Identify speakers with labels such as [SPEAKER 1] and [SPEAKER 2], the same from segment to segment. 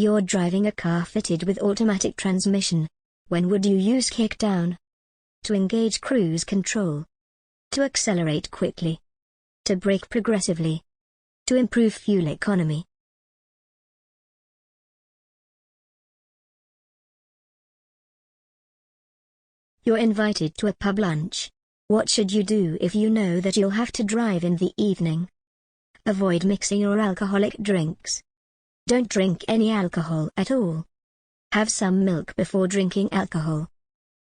[SPEAKER 1] You're driving a car fitted with automatic transmission. When would you use kickdown? To engage cruise control. To accelerate quickly. To brake progressively. To improve fuel economy. You're invited to a pub lunch. What should you do if you know that you'll have to drive in the evening? Avoid mixing your alcoholic drinks. Don't drink any alcohol at all. Have some milk before drinking alcohol.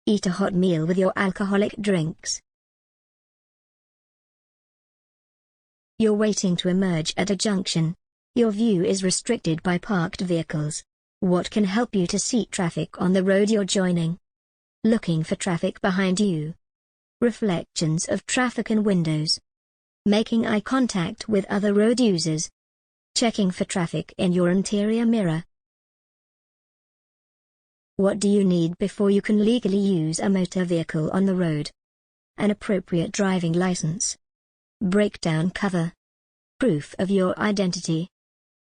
[SPEAKER 1] Eat a hot meal with your alcoholic drinks. You're waiting to emerge at a junction. Your view is restricted by parked vehicles. What can help you to see traffic on the road you're joining? Looking for traffic behind you. Reflections of traffic in windows. Making eye contact with other road users. Checking for traffic in your interior mirror. What do you need before you can legally use a motor vehicle on the road? An appropriate driving license. Breakdown cover. Proof of your identity.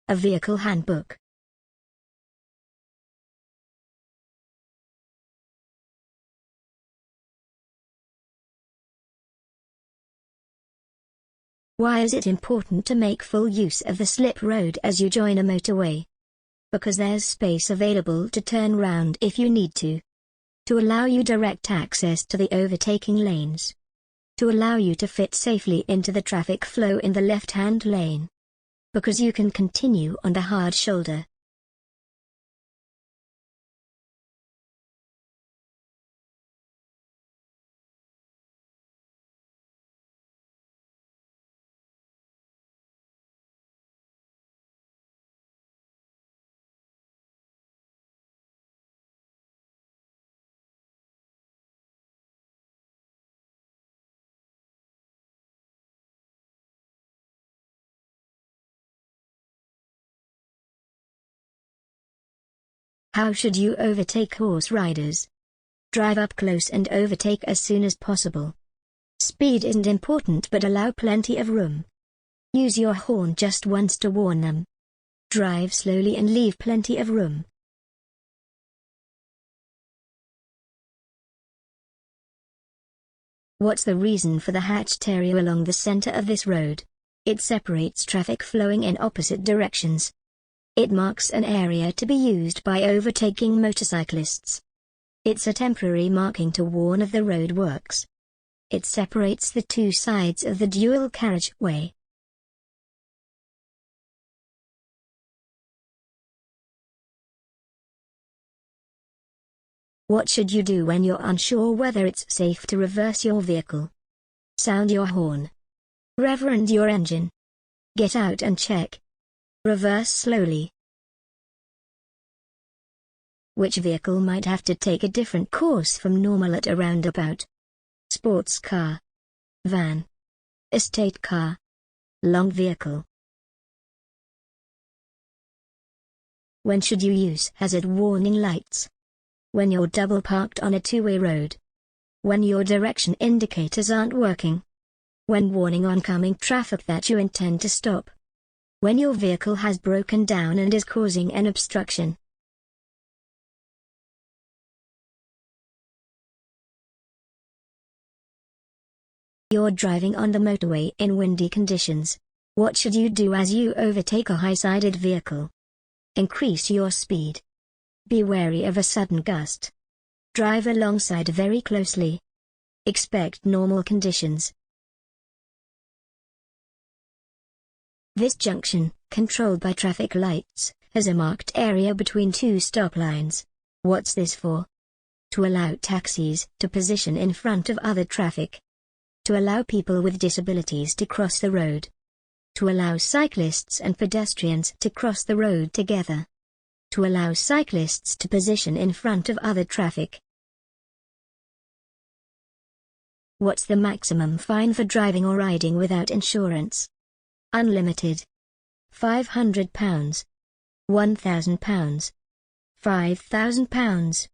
[SPEAKER 1] A vehicle handbook. Why is it important to make full use of the slip road as you join a motorway? Because there's space available to turn round if you need to. To allow you direct access to the overtaking lanes. To allow you to fit safely into the traffic flow in the left-hand lane. Because you can continue on the hard shoulder. How should you overtake horse riders? Drive up close and overtake as soon as possible. Speed isn't important, but allow plenty of room. Use your horn just once to warn them. Drive slowly and leave plenty of room. What's the reason for the hatched area along the center of this road? It separates traffic flowing in opposite directions. It marks an area to be used by overtaking motorcyclists. It's a temporary marking to warn of the roadworks. It separates the two sides of the dual carriageway. What should you do when you're unsure whether it's safe to reverse your vehicle? Sound your horn. Reverend your engine. Get out and check. Reverse slowly. Which vehicle might have to take a different course from normal at a roundabout? Sports car. Van. Estate car. Long vehicle. When should you use hazard warning lights? When you're double parked on a two-way road. When your direction indicators aren't working. When warning oncoming traffic that you intend to stop. When your vehicle has broken down and is causing an obstruction. You're driving on the motorway in windy conditions. What should you do as you overtake a high-sided vehicle? Increase your speed. Be wary of a sudden gust. Drive alongside very closely. Expect normal conditions. This junction, controlled by traffic lights, has a marked area between two stop lines. What's this for? To allow taxis to position in front of other traffic. To allow people with disabilities to cross the road. To allow cyclists and pedestrians to cross the road together. To allow cyclists to position in front of other traffic. What's the maximum fine for driving or riding without insurance? Unlimited. £500, £1,000, £5,000.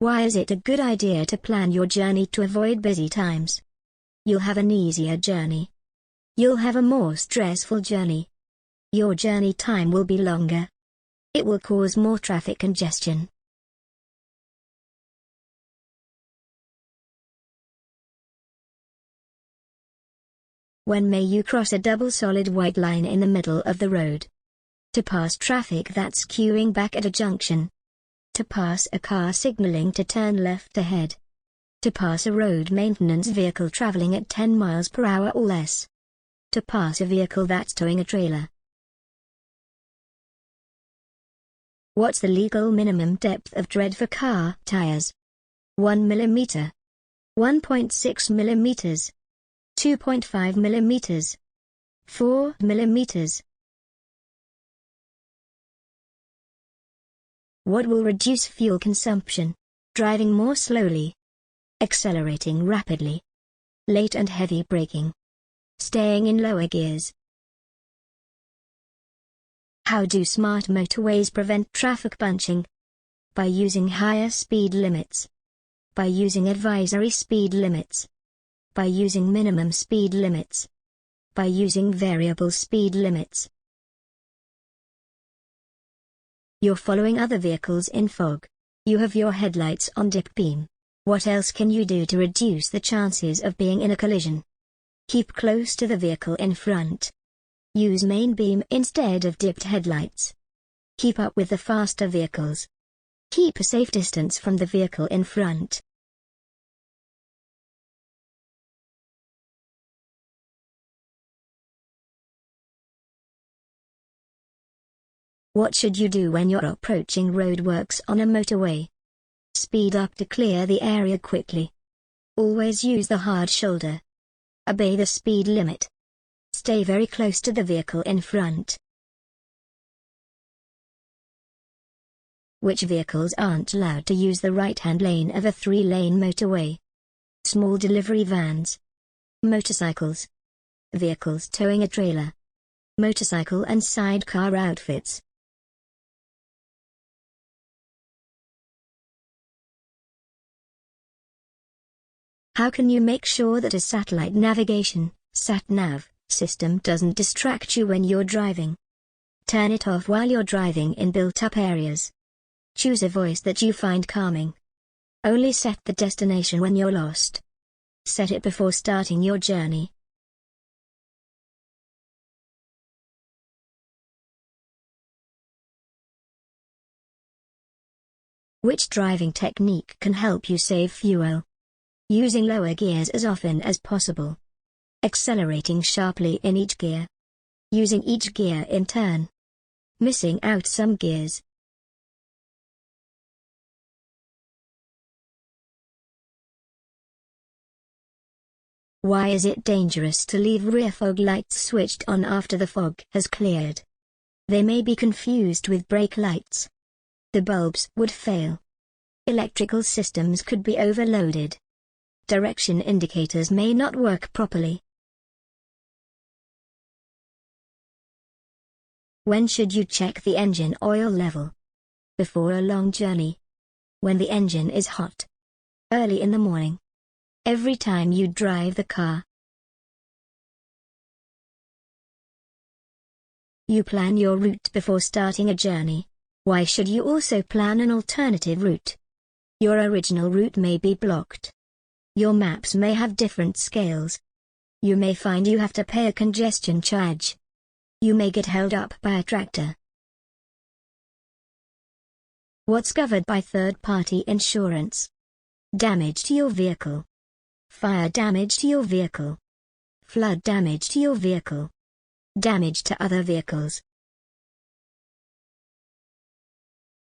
[SPEAKER 1] Why is it a good idea to plan your journey to avoid busy times? You'll have an easier journey. you'll have a more stressful journey. Your journey time will be longer. It will cause more traffic congestion. When may you cross a double solid white line in the middle of the road? To pass traffic that's queuing back at a junction. To pass a car signaling to turn left ahead. To pass a road maintenance vehicle traveling at 10 miles per hour or less. To pass a vehicle that's towing a trailer. What's the legal minimum depth of tread for car tires? 1 mm, 1.6 mm, 2.5 mm, 4 mm. What will reduce fuel consumption? Driving more slowly, accelerating rapidly, late and heavy braking, staying in lower gears. How do smart motorways prevent traffic bunching? By using higher speed limits. By using advisory speed limits. By using minimum speed limits. By using variable speed limits. You're following other vehicles in fog. You have your headlights on dip beam. What else can you do to reduce the chances of being in a collision? Keep close to the vehicle in front. Use main beam instead of dipped headlights. Keep up with the faster vehicles. Keep a safe distance from the vehicle in front. What should you do when you're approaching roadworks on a motorway? Speed up to clear the area quickly. Always use the hard shoulder. Obey the speed limit. Stay very close to the vehicle in front. Which vehicles aren't allowed to use the right-hand lane of a 3-lane motorway? Small delivery vans. Motorcycles. Vehicles towing a trailer. Motorcycle and sidecar outfits. How can you make sure that a satellite navigation, satnav, system doesn't distract you when you're driving? Turn it off while you're driving in built-up areas. Choose a voice that you find calming. Only set the destination when you're lost. Set it before starting your journey. Which driving technique can help you save fuel? Using lower gears as often as possible. Accelerating sharply in each gear. Using each gear in turn. Missing out some gears. Why is it dangerous to leave rear fog lights switched on after the fog has cleared? They may be confused with brake lights. The bulbs would fail. Electrical systems could be overloaded. Direction indicators may not work properly. When should you check the engine oil level? Before a long journey. When the engine is hot. Early in the morning. Every time you drive the car. You plan your route before starting a journey. Why should you also plan an alternative route? Your original route may be blocked. Your maps may have different scales. You may find you have to pay a congestion charge. You may get held up by a tractor. What's covered by third-party insurance? Damage to your vehicle. Fire damage to your vehicle. Flood damage to your vehicle. Damage to other vehicles.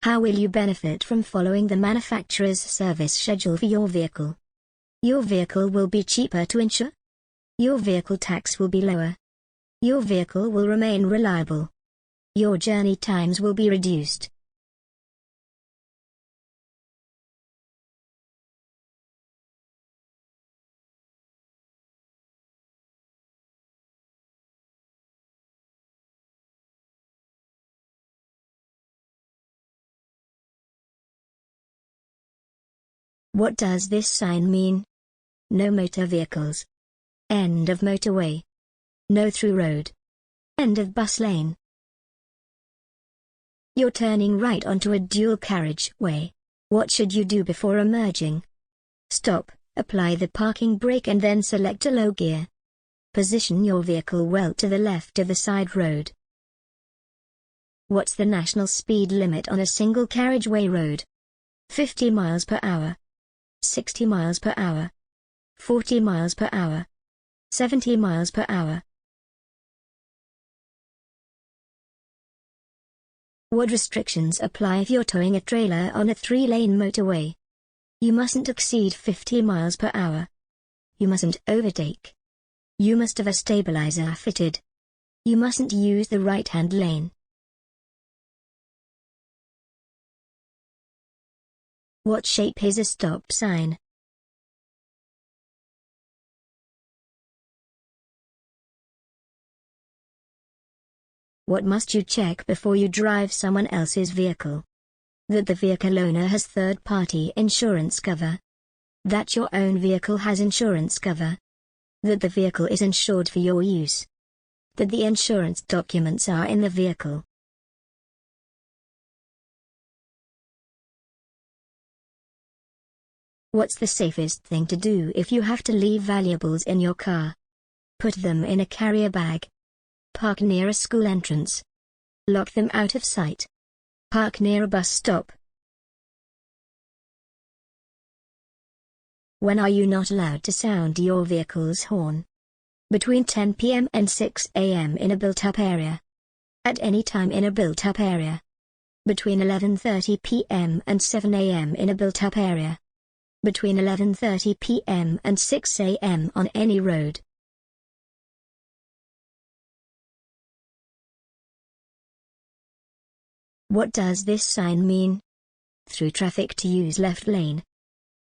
[SPEAKER 1] How will you benefit from following the manufacturer's service schedule for your vehicle? Your vehicle will be cheaper to insure. Your vehicle tax will be lower. Your vehicle will remain reliable. Your journey times will be reduced. What does this sign mean? No motor vehicles. End of motorway. No through road. End of bus lane. You're turning right onto a dual carriageway. What should you do before emerging? Stop, apply the parking brake and then select a low gear. Position your vehicle well to the left of the side road. What's the national speed limit on a single carriageway road? 50 miles per hour. 60 miles per hour. 40 miles per hour. 70 miles per hour. What restrictions apply if you're towing a trailer on a 3-lane motorway? You mustn't exceed 50 miles per hour. You mustn't overtake. You must have a stabilizer fitted. You mustn't use the right-hand lane. What shape is a stop sign? What must you check before you drive someone else's vehicle? That the vehicle owner has third-party insurance cover. That your own vehicle has insurance cover. That the vehicle is insured for your use. That the insurance documents are in the vehicle. What's the safest thing to do if you have to leave valuables in your car? Put them in a carrier bag. Park near a school entrance. Lock them out of sight. Park near a bus stop. When are you not allowed to sound your vehicle's horn? Between 10 p.m. and 6 a.m. in a built-up area. At any time in a built-up area. Between 11:30 p.m. and 7 a.m. in a built-up area. Between 11:30 p.m. and 6 a.m. on any road. What does this sign mean? Through traffic to use left lane.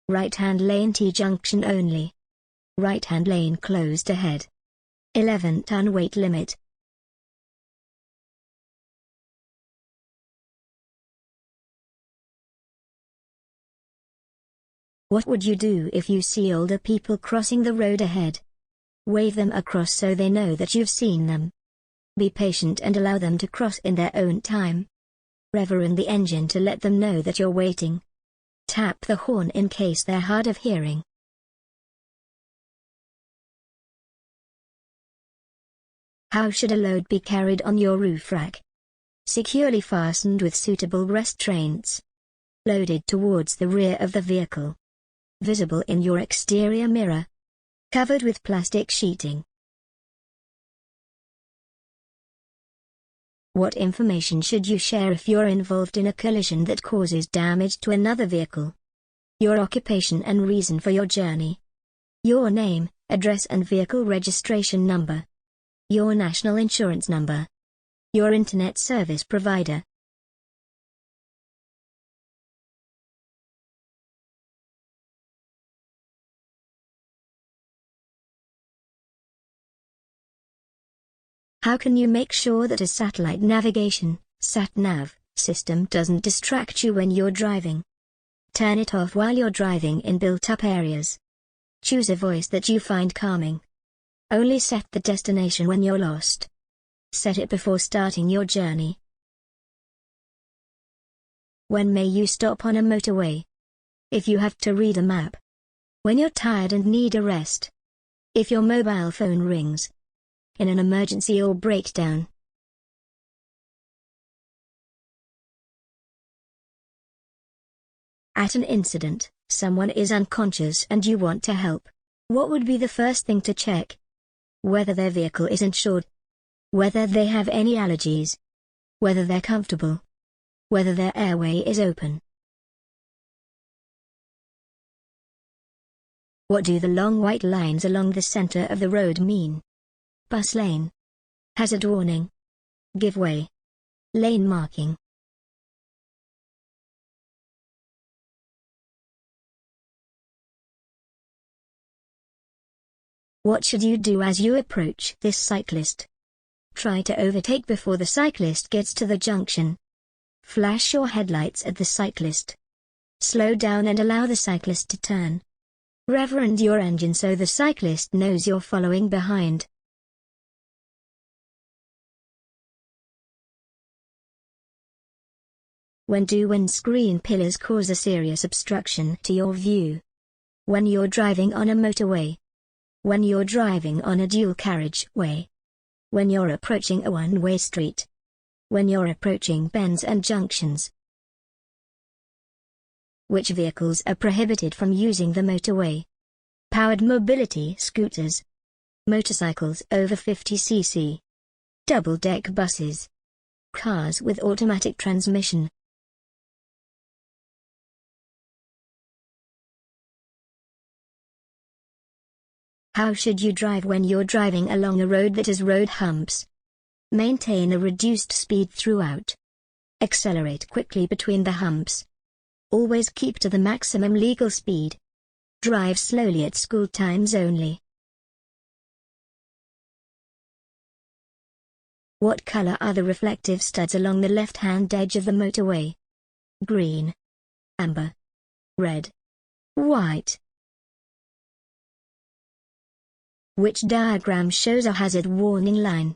[SPEAKER 1] Right-hand lane T junction only. Right-hand lane closed ahead. 11-ton weight limit. What would you do if you see older people crossing the road ahead? Wave them across so they know that you've seen them. Be patient and allow them to cross in their own time. Rev in the engine to let them know that you're waiting. Tap the horn in case they're hard of hearing. How should a load be carried on your roof rack? Securely fastened with suitable restraints. Loaded towards the rear of the vehicle. Visible in your exterior mirror. Covered with plastic sheeting. What information should you share if you're involved in a collision that causes damage to another vehicle? Your occupation and reason for your journey. Your name, address and vehicle registration number. Your national insurance number. Your internet service provider. How can you make sure that a satellite navigation, satnav, system doesn't distract you when you're driving? Turn it off while you're driving in built-up areas. Choose a voice that you find calming. Only set the destination when you're lost. Set it before starting your journey. When may you stop on a motorway? If you have to read a map. When you're tired and need a rest. If your mobile phone rings. In an emergency or breakdown. At an incident, someone is unconscious and you want to help. What would be the first thing to check? Whether their vehicle is insured. Whether they have any allergies. Whether they're comfortable. Whether their airway is open. What do the long white lines along the center of the road mean? Bus lane. Hazard warning. Give way. Lane marking. What should you do as you approach this cyclist? Try to overtake before the cyclist gets to the junction. Flash your headlights at the cyclist. Slow down and allow the cyclist to turn. Rev your engine so the cyclist knows you're following behind. When do windscreen pillars cause a serious obstruction to your view? When you're driving on a motorway. When you're driving on a dual carriageway. When you're approaching a one-way street. When you're approaching bends and junctions. Which vehicles are prohibited from using the motorway? Powered mobility scooters. Motorcycles over 50cc. Double-deck buses. Cars with automatic transmission. How should you drive when you're driving along a road that has road humps? Maintain a reduced speed throughout. Accelerate quickly between the humps. Always keep to the maximum legal speed. Drive slowly at school times only. What color are the reflective studs along the left-hand edge of the motorway? Green, amber, red, white. Which diagram shows a hazard warning line?